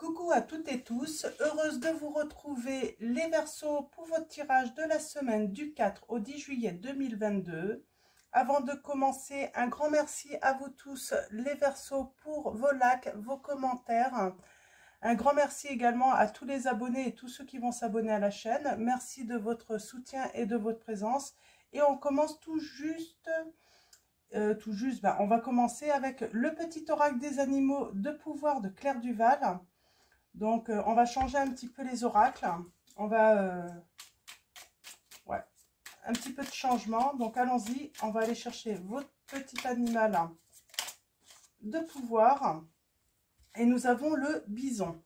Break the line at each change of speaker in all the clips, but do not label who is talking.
Coucou à toutes et tous, heureuse de vous retrouver les Verseaux pour votre tirage de la semaine du 4 au 10 juillet 2022. Avant de commencer, un grand merci à vous tous les Verseaux pour vos likes, vos commentaires. Un grand merci également à tous les abonnés et tous ceux qui vont s'abonner à la chaîne. Merci de votre soutien et de votre présence. Et on commence tout juste, on va commencer avec le petit oracle des animaux de pouvoir de Claire Duval. Donc, on va changer un petit peu les oracles. On va... un petit peu de changement. Donc, allons-y. On va aller chercher votre petit animal de pouvoir. Et nous avons le bison.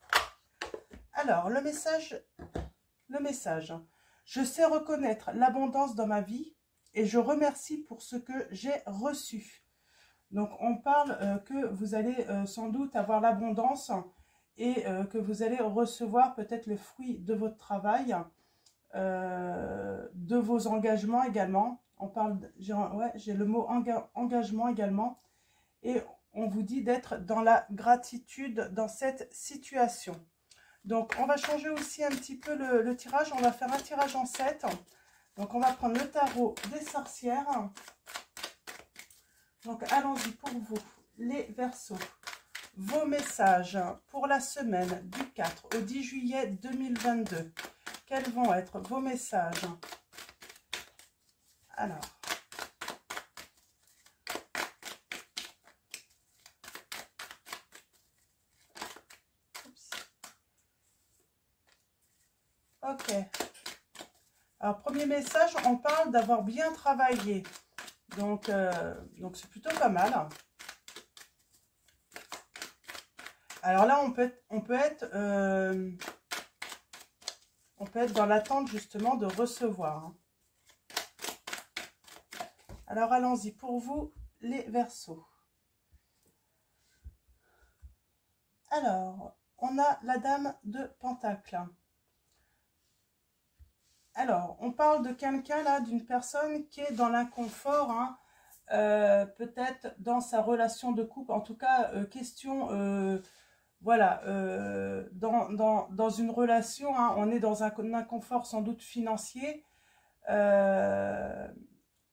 Alors, le message. Je sais reconnaître l'abondance dans ma vie et je remercie pour ce que j'ai reçu. Donc, on parle que vous allez sans doute avoir l'abondance et que vous allez recevoir peut-être le fruit de votre travail, de vos engagements également. On parle, j'ai le mot engagement également. Et on vous dit d'être dans la gratitude dans cette situation. Donc, on va changer aussi un petit peu le tirage. On va faire un tirage en 7. Donc, on va prendre le tarot des sorcières. Donc, allons-y pour vous, les Verseaux. Vos messages pour la semaine du 4 au 10 juillet 2022. Quels vont être vos messages? Alors. Ok. Alors, premier message, on parle d'avoir bien travaillé. Donc c'est plutôt pas mal. Alors là, on peut être dans l'attente justement de recevoir. Alors allons-y pour vous, les Verseaux. Alors, on a la Dame de Pentacle. Alors, on parle de quelqu'un là, d'une personne qui est dans l'inconfort, hein, peut-être dans sa relation de couple, en tout cas, voilà, dans une relation, hein, on est dans un inconfort sans doute financier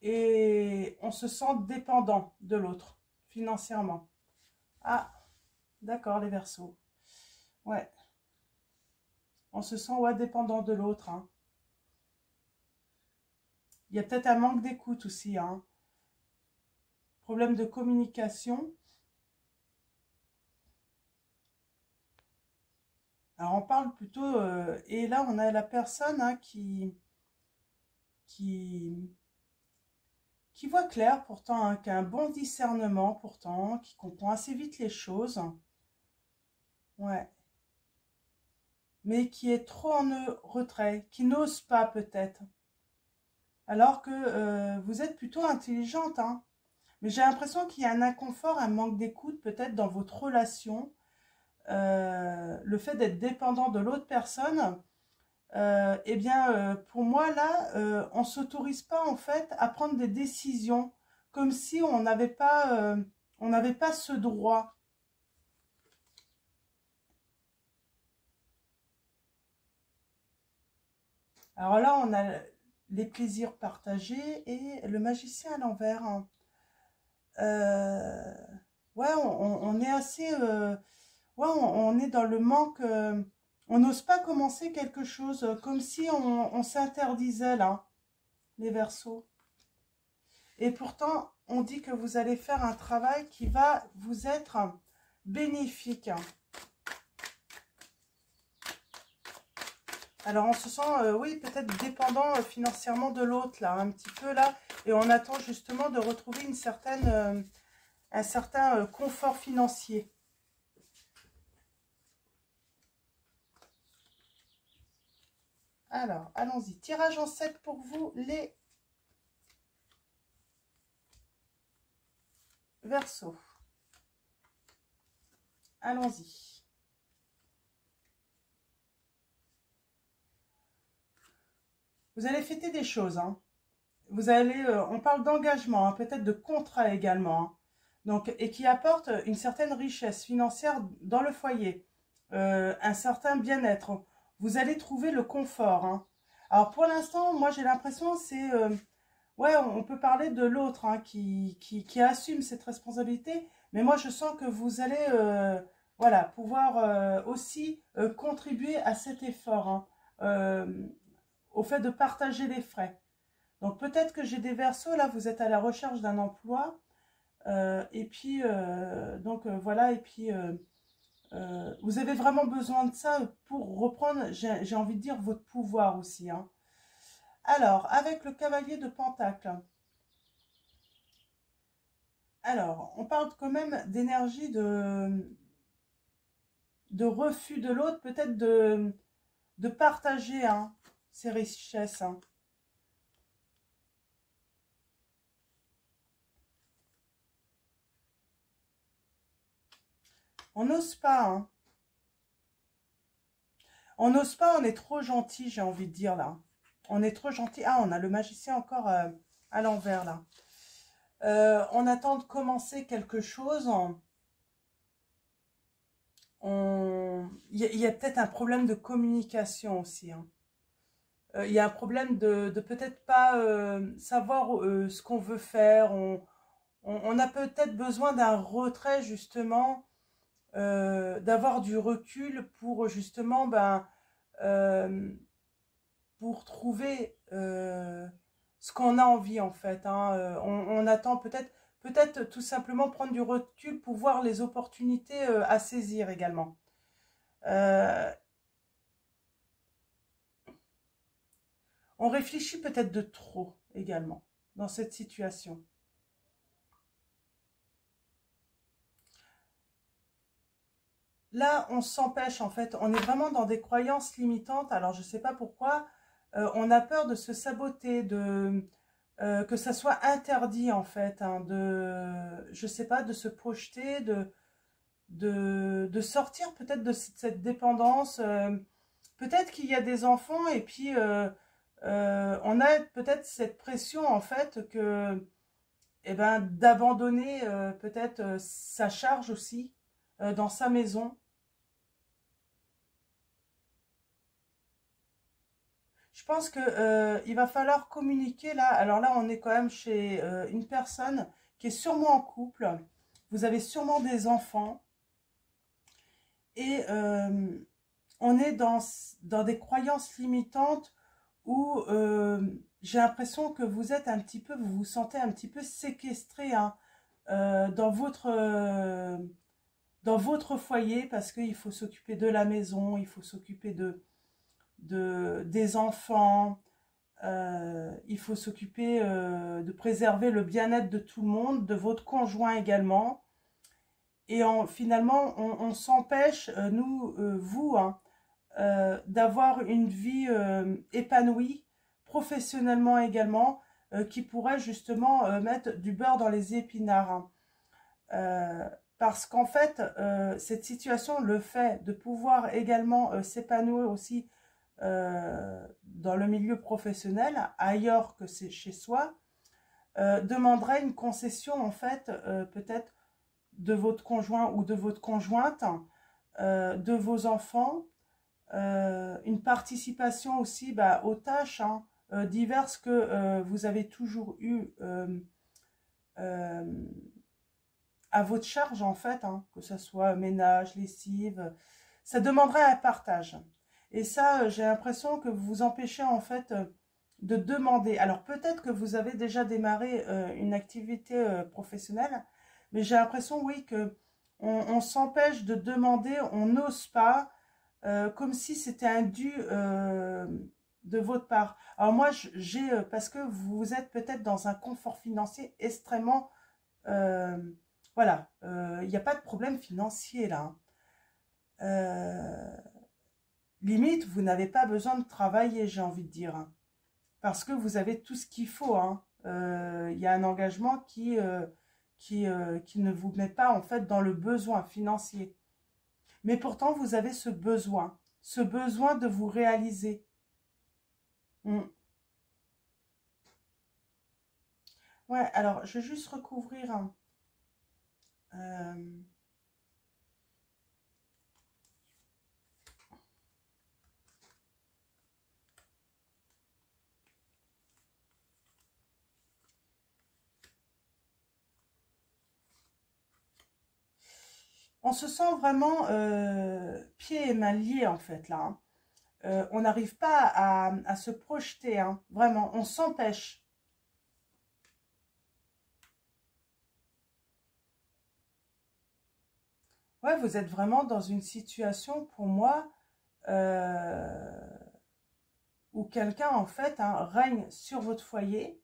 et on se sent dépendant de l'autre financièrement. Ah, d'accord, les Verseaux. Ouais. On se sent dépendant de l'autre. Hein. Il y a peut-être un manque d'écoute aussi. Hein. Problème de communication. Alors, on parle plutôt... et là, on a la personne hein, qui voit clair, pourtant, hein, qui a un bon discernement, pourtant, qui comprend assez vite les choses. Ouais. Mais qui est trop en retrait, qui n'ose pas peut-être. Alors que vous êtes plutôt intelligente. Hein. Mais j'ai l'impression qu'il y a un inconfort, un manque d'écoute peut-être dans votre relation. Le fait d'être dépendant de l'autre personne, eh bien, pour moi, là, on ne s'autorise pas, en fait, à prendre des décisions, comme si on n'avait pas ce droit. Alors là, on a les plaisirs partagés et le magicien à l'envers. Hein. Ouais, on est assez... ouais, on est dans le manque... on n'ose pas commencer quelque chose, comme si on s'interdisait, là, les Verseaux. Et pourtant, on dit que vous allez faire un travail qui va vous être bénéfique. Alors, on se sent, oui, peut-être dépendant financièrement de l'autre, là, un petit peu, là. Et on attend justement de retrouver une certaine, un certain confort financier. Alors, allons-y. Tirage en 7 pour vous, les Verseaux. Allons-y. Vous allez fêter des choses, hein. Vous allez, on parle d'engagement, hein, peut-être de contrat également. Hein. Donc, et qui apporte une certaine richesse financière dans le foyer. un certain bien-être. Vous allez trouver le confort, hein. Alors pour l'instant, moi j'ai l'impression c'est ouais, on peut parler de l'autre, hein, qui assume cette responsabilité, mais moi je sens que vous allez voilà, pouvoir aussi contribuer à cet effort, hein, au fait de partager les frais. Donc peut-être que j'ai des versos, là vous êtes à la recherche d'un emploi, et puis donc voilà, et puis vous avez vraiment besoin de ça pour reprendre, j'ai envie de dire, votre pouvoir aussi, hein. Alors, avec le cavalier de Pentacle, alors, on parle quand même d'énergie de refus de l'autre, peut-être de partager, hein, ses richesses, hein. On n'ose pas, hein. On n'ose pas, on est trop gentil, j'ai envie de dire, là. On est trop gentil. Ah, on a le magicien encore à l'envers, là. On attend de commencer quelque chose. Il y a peut-être un problème de communication aussi, hein. Il y a un problème de peut-être pas savoir ce qu'on veut faire. On a peut-être besoin d'un retrait, justement, d'avoir du recul pour justement euh, pour trouver ce qu'on a envie, en fait, hein. On attend peut-être tout simplement prendre du recul pour voir les opportunités à saisir également. Euh, on réfléchit peut-être de trop également dans cette situation. Là, on s'empêche, en fait, on est vraiment dans des croyances limitantes. Alors, je ne sais pas pourquoi, on a peur de se saboter, que ça soit interdit, en fait, hein, je ne sais pas, de se projeter, de sortir peut-être de cette dépendance. Peut-être qu'il y a des enfants et puis on a peut-être cette pression, en fait, eh ben, d'abandonner peut-être sa charge aussi dans sa maison. Je pense que il va falloir communiquer là. Alors là, on est quand même chez une personne qui est sûrement en couple. Vous avez sûrement des enfants et on est dans des croyances limitantes où j'ai l'impression que vous êtes un petit peu, vous vous sentez un petit peu séquestré, hein, dans votre foyer parce qu'il faut s'occuper de la maison, il faut s'occuper des enfants. Il faut s'occuper de préserver le bien-être de tout le monde, de votre conjoint également. Et finalement, on s'empêche, vous, hein, d'avoir une vie épanouie, professionnellement également, qui pourrait justement mettre du beurre dans les épinards, hein. Parce qu'en fait, cette situation, le fait de pouvoir également s'épanouir aussi dans le milieu professionnel, ailleurs que c'est chez soi, demanderait une concession, en fait, peut-être de votre conjoint ou de votre conjointe, de vos enfants, une participation aussi aux tâches, hein, diverses que vous avez toujours eues euh, à votre charge, en fait, hein, que ce soit ménage, lessive. Ça demanderait un partage. Et ça, j'ai l'impression que vous vous empêchez, en fait, de demander. Alors peut-être que vous avez déjà démarré une activité professionnelle, mais j'ai l'impression, oui, que on s'empêche de demander, on n'ose pas, comme si c'était un dû de votre part. Alors moi, j'ai, parce que vous êtes peut-être dans un confort financier extrêmement, euh, voilà, il n'y a pas de problème financier là, hein. Euh, Limite, vous n'avez pas besoin de travailler, j'ai envie de dire, hein, parce que vous avez tout ce qu'il faut, hein. Il y a un engagement qui ne vous met pas, en fait, dans le besoin financier. Mais pourtant, vous avez ce besoin de vous réaliser. Mm. Ouais, alors, je vais juste recouvrir, hein. Euh, On se sent vraiment pieds et mains liés en fait là. Hein. On n'arrive pas à se projeter, hein. Vraiment, on s'empêche. Ouais, vous êtes vraiment dans une situation pour moi où quelqu'un en fait hein, règne sur votre foyer,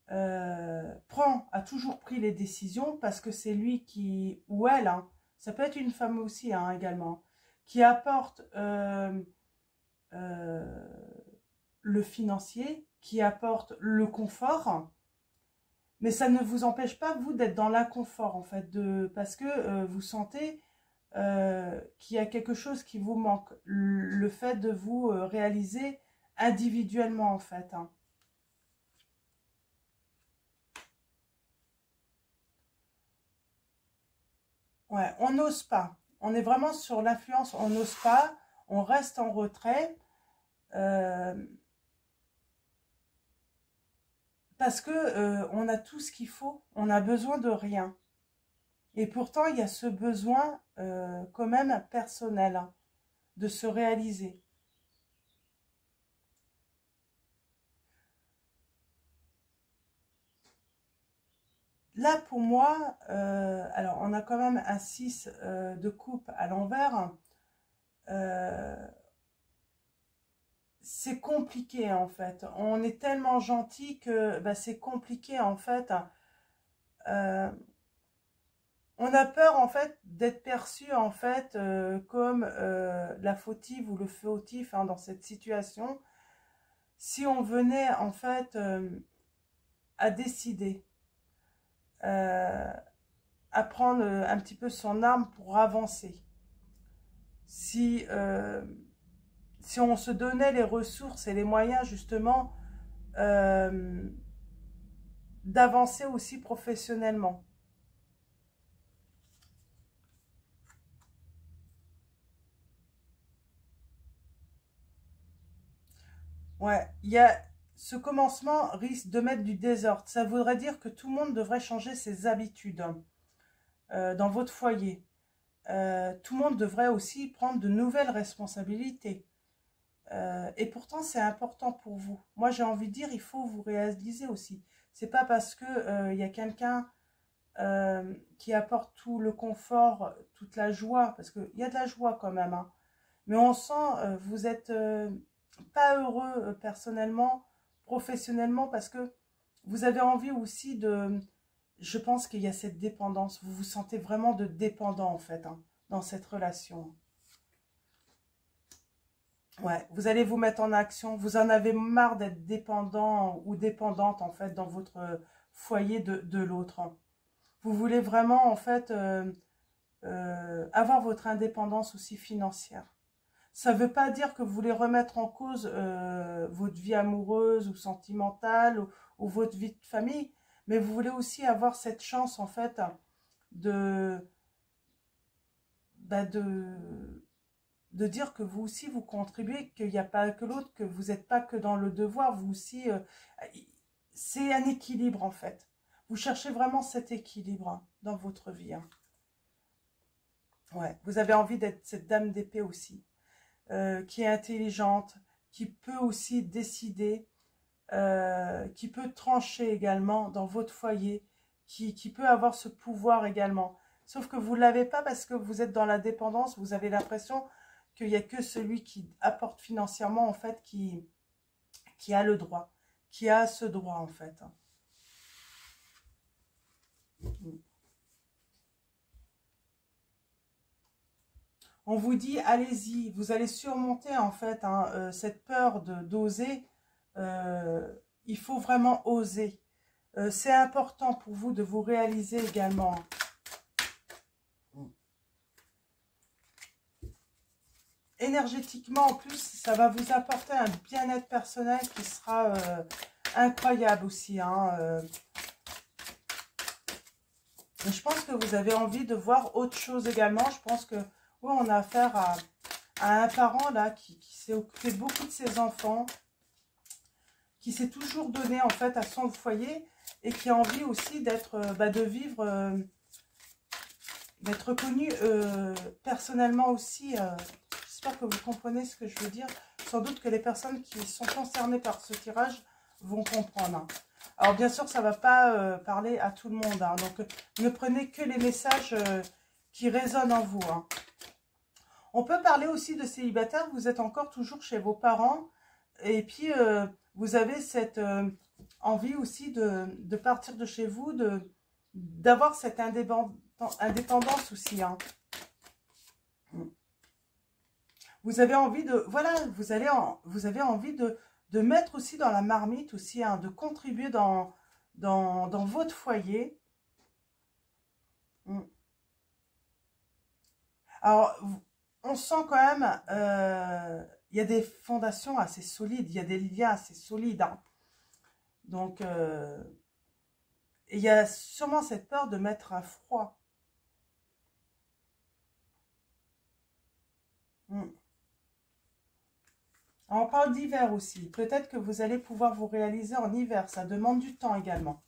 a toujours pris les décisions parce que c'est lui qui, ou elle, hein, ça peut être une femme aussi hein, également, qui apporte euh, le financier, qui apporte le confort, mais ça ne vous empêche pas, vous, d'être dans l'inconfort, en fait, parce que vous sentez qu'il y a quelque chose qui vous manque, le fait de vous réaliser individuellement, en fait. Hein. Ouais, on n'ose pas. On est vraiment sur l'influence, on n'ose pas, on reste en retrait. Euh, Parce que on a tout ce qu'il faut, on n'a besoin de rien. Et pourtant, il y a ce besoin quand même personnel hein, de se réaliser. Là, pour moi, alors on a quand même un 6 de coupe à l'envers. Euh, c'est compliqué en fait. On est tellement gentil que bah, c'est compliqué en fait. Euh, on a peur en fait d'être perçu en fait comme la fautive ou le fautif hein, dans cette situation. Si on venait en fait à décider, euh, à prendre un petit peu son arme pour avancer, si, si on se donnait les ressources et les moyens justement euh, d'avancer aussi professionnellement. Ouais, il y a ce commencement risque de mettre du désordre. Ça voudrait dire que tout le monde devrait changer ses habitudes hein, dans votre foyer. Tout le monde devrait aussi prendre de nouvelles responsabilités. Et pourtant, c'est important pour vous. Moi, j'ai envie de dire, il faut vous réaliser aussi. C'est pas parce que il y a quelqu'un qui apporte tout le confort, toute la joie, parce qu'il y a de la joie quand même, hein. Mais on sent, vous êtes pas heureux personnellement, professionnellement, parce que vous avez envie aussi de... Je pense qu'il y a cette dépendance. Vous vous sentez vraiment de dépendant, en fait, hein, dans cette relation. Ouais, vous allez vous mettre en action. Vous en avez marre d'être dépendant ou dépendante, en fait, dans votre foyer de l'autre. Vous voulez vraiment, en fait, avoir votre indépendance aussi financière. Ça ne veut pas dire que vous voulez remettre en cause votre vie amoureuse ou sentimentale ou votre vie de famille, mais vous voulez aussi avoir cette chance, en fait, de, bah, de dire que vous aussi, vous contribuez, qu'il n'y a pas que l'autre, que vous n'êtes pas que dans le devoir, vous aussi, c'est un équilibre, en fait. Vous cherchez vraiment cet équilibre hein, dans votre vie. Hein. Ouais, vous avez envie d'être cette dame d'épée aussi. Qui est intelligente, qui peut aussi décider, qui peut trancher également dans votre foyer, qui peut avoir ce pouvoir également. Sauf que vous ne l'avez pas parce que vous êtes dans la dépendance, vous avez l'impression qu'il n'y a que celui qui apporte financièrement, en fait, qui a le droit, qui a ce droit, en fait. On vous dit, allez-y, vous allez surmonter, en fait, hein, cette peur d'oser. Euh, il faut vraiment oser. C'est important pour vous de vous réaliser également. Énergétiquement, en plus, ça va vous apporter un bien-être personnel qui sera incroyable aussi. Hein, Mais je pense que vous avez envie de voir autre chose également. Je pense que oui, on a affaire à un parent là qui s'est occupé beaucoup de ses enfants, qui s'est toujours donné en fait à son foyer et qui a envie aussi d'être, de vivre d'être reconnu personnellement aussi. J'espère que vous comprenez ce que je veux dire. Sans doute que les personnes qui sont concernées par ce tirage vont comprendre. Hein. Alors bien sûr, ça ne va pas parler à tout le monde. Hein, donc ne prenez que les messages qui résonnent en vous. Hein. On peut parler aussi de célibataire. Vous êtes encore toujours chez vos parents. Et puis, vous avez cette envie aussi de partir de chez vous, d'avoir cette indépendance aussi. Hein. Vous avez envie de, voilà, vous avez envie de mettre aussi dans la marmite aussi, hein, de contribuer dans votre foyer. Alors, on sent quand même, il y a des fondations assez solides, il y a des liens assez solides. Hein. Donc, il y a sûrement cette peur de mettre un froid. On parle d'hiver aussi. Peut-être que vous allez pouvoir vous réaliser en hiver. Ça demande du temps également.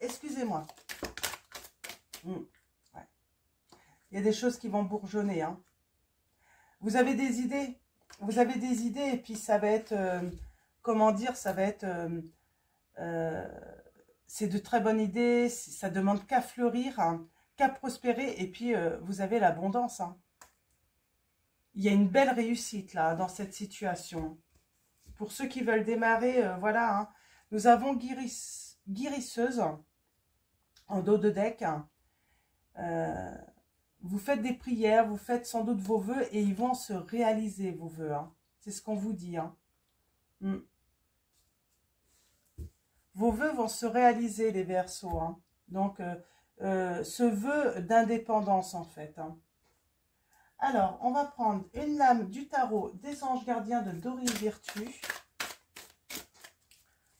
Excusez-moi. Ouais. Il y a des choses qui vont bourgeonner. Hein. Vous avez des idées. Vous avez des idées et puis ça va être... comment dire, ça va être... c'est de très bonnes idées. Ça demande qu'à fleurir, hein, qu'à prospérer. Et puis, vous avez l'abondance. Hein. Il y a une belle réussite là, dans cette situation. Pour ceux qui veulent démarrer, voilà. Hein, nous avons guérisseuse en dos de deck. Hein, vous faites des prières, vous faites sans doute vos vœux et ils vont se réaliser, vos vœux. Hein. C'est ce qu'on vous dit. Hein. Vos vœux vont se réaliser, les Verseaux. Hein. Donc, ce vœu d'indépendance, en fait. Hein. Alors, on va prendre une lame du tarot des anges gardiens de Dorine Virtue.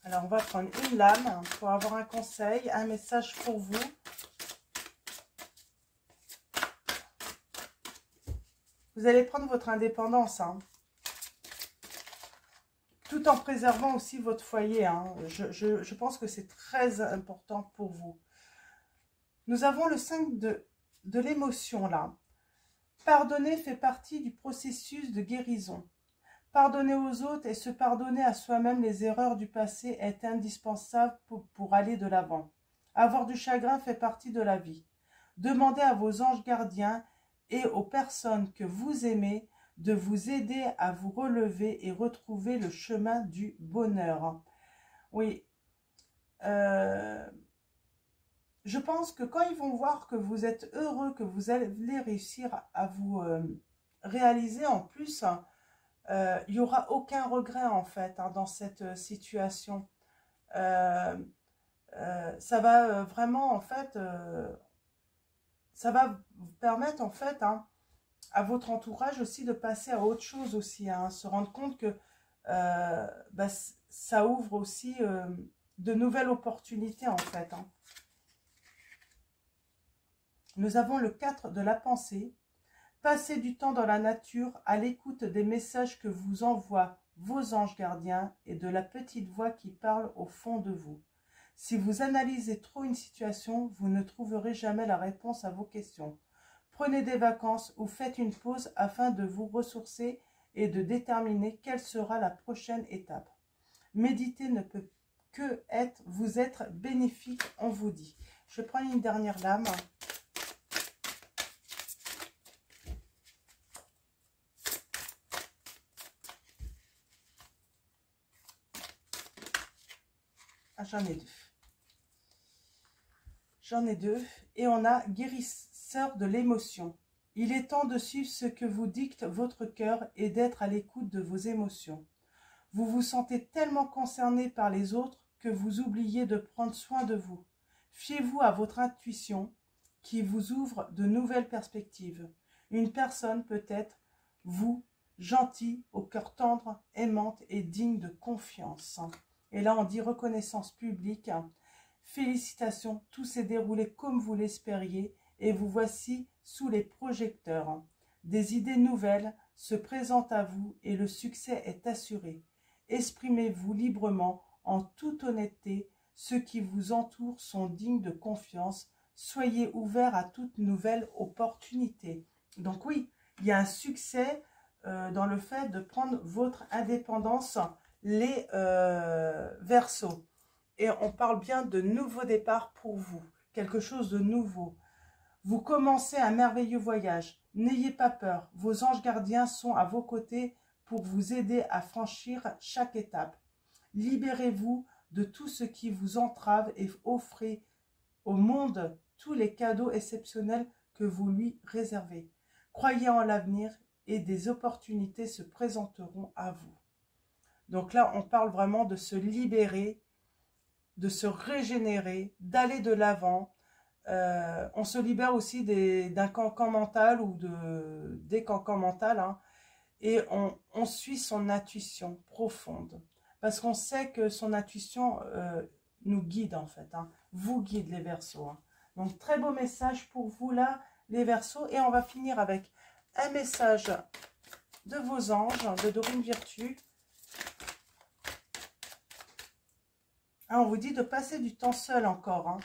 Alors, on va prendre une lame pour avoir un conseil, un message pour vous. Vous allez prendre votre indépendance, hein, tout en préservant aussi votre foyer. Hein. Je pense que c'est très important pour vous. Nous avons le 5 de l'émotion, là. Pardonner fait partie du processus de guérison. Pardonner aux autres et se pardonner à soi-même les erreurs du passé est indispensable pour aller de l'avant. Avoir du chagrin fait partie de la vie. Demandez à vos anges gardiens et aux personnes que vous aimez de vous aider à vous relever et retrouver le chemin du bonheur. Oui. Je pense que quand ils vont voir que vous êtes heureux, que vous allez réussir à vous réaliser en plus, il n'y aura aucun regret en fait hein, dans cette situation. Ça va vraiment en fait, ça va vous permettre en fait hein, à votre entourage aussi de passer à autre chose aussi, hein, se rendre compte que bah, ça ouvre aussi de nouvelles opportunités en fait. Hein. Nous avons le 4 de la pensée. Passez du temps dans la nature à l'écoute des messages que vous envoient vos anges gardiens et de la petite voix qui parle au fond de vous. Si vous analysez trop une situation, vous ne trouverez jamais la réponse à vos questions. Prenez des vacances ou faites une pause afin de vous ressourcer et de déterminer quelle sera la prochaine étape. Méditer ne peut que vous être bénéfique, on vous dit. Je prends une dernière lame. J'en ai deux. J'en ai deux. Et on a guérisseur de l'émotion. Il est temps de suivre ce que vous dicte votre cœur et d'être à l'écoute de vos émotions. Vous vous sentez tellement concerné par les autres que vous oubliez de prendre soin de vous. Fiez-vous à votre intuition qui vous ouvre de nouvelles perspectives. Une personne peut être, vous, gentil, au cœur tendre, aimante et digne de confiance. Et là, on dit reconnaissance publique. Félicitations, tout s'est déroulé comme vous l'espériez et vous voici sous les projecteurs. Des idées nouvelles se présentent à vous et le succès est assuré. Exprimez-vous librement, en toute honnêteté. Ceux qui vous entourent sont dignes de confiance. Soyez ouverts à toute nouvelle opportunité. Donc oui, il y a un succès dans le fait de prendre votre indépendance, les Verseaux. Et on parle bien de nouveau départ pour vous, quelque chose de nouveau. Vous commencez un merveilleux voyage. N'ayez pas peur, vos anges gardiens sont à vos côtés pour vous aider à franchir chaque étape. Libérez-vous de tout ce qui vous entrave et offrez au monde tous les cadeaux exceptionnels que vous lui réservez. Croyez en l'avenir et des opportunités se présenteront à vous. Donc là, on parle vraiment de se libérer, de se régénérer, d'aller de l'avant. On se libère aussi d'un cancan mental ou des cancans mentaux, hein, et on suit son intuition profonde. Parce qu'on sait que son intuition nous guide en fait, hein, vous guide les Verseaux. Hein. Donc très beau message pour vous là, les Verseaux. Et on va finir avec un message de vos anges, de Dorine Virtue. Ah, on vous dit de passer du temps seul encore. Hein.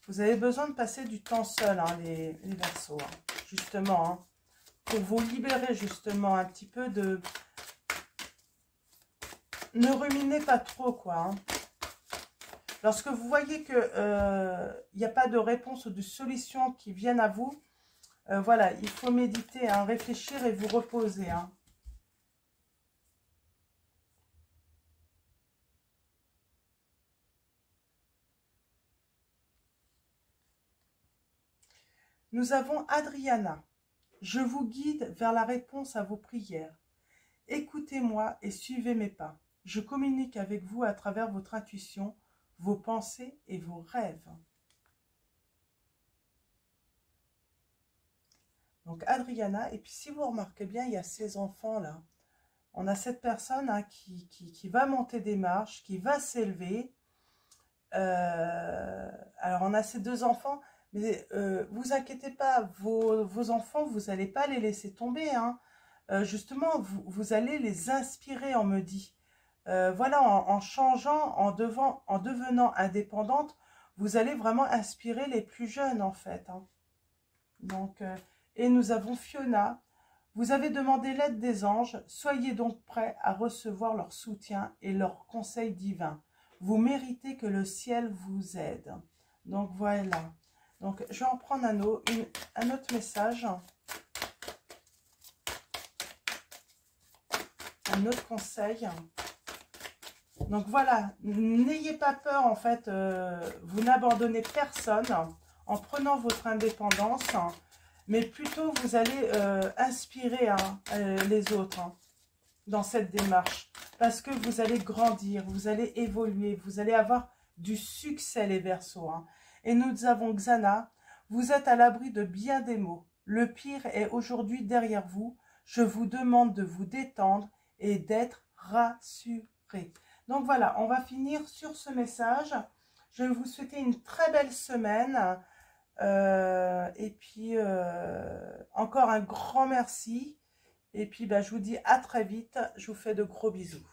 Vous avez besoin de passer du temps seul, hein, les Verseaux, hein, justement. Hein, pour vous libérer justement un petit peu de... Ne ruminez pas trop, quoi. Hein. Lorsque vous voyez que n'y a pas de réponse ou de solution qui viennent à vous, voilà, il faut méditer, hein, réfléchir et vous reposer. Hein. Nous avons Adriana. Je vous guide vers la réponse à vos prières. Écoutez-moi et suivez mes pas. Je communique avec vous à travers votre intuition, vos pensées et vos rêves. Donc Adriana, et puis si vous remarquez bien, il y a ces enfants là. On a cette personne, hein, qui va monter des marches, qui va s'élever. Alors on a ces deux enfants, mais vous inquiétez pas, vos enfants, vous n'allez pas les laisser tomber. Hein. Justement, vous allez les inspirer, on me dit. Voilà, en changeant, en devenant indépendante, vous allez vraiment inspirer les plus jeunes en fait. Hein. Donc, et nous avons Fiona. Vous avez demandé l'aide des anges, soyez donc prêts à recevoir leur soutien et leurs conseils divins. Vous méritez que le ciel vous aide. Donc voilà. Donc je vais en prendre un autre message. Un autre conseil. Donc voilà, n'ayez pas peur en fait, vous n'abandonnez personne en prenant votre indépendance. Mais plutôt, vous allez inspirer, hein, les autres, hein, dans cette démarche. Parce que vous allez grandir, vous allez évoluer, vous allez avoir du succès, les Verseaux. Hein. Et nous avons Xana. Vous êtes à l'abri de bien des maux. Le pire est aujourd'hui derrière vous. Je vous demande de vous détendre et d'être rassurés. Donc voilà, on va finir sur ce message. Je vais vous souhaiter une très belle semaine. Et puis, encore un grand merci. Et puis, je vous dis à très vite. Je vous fais de gros bisous.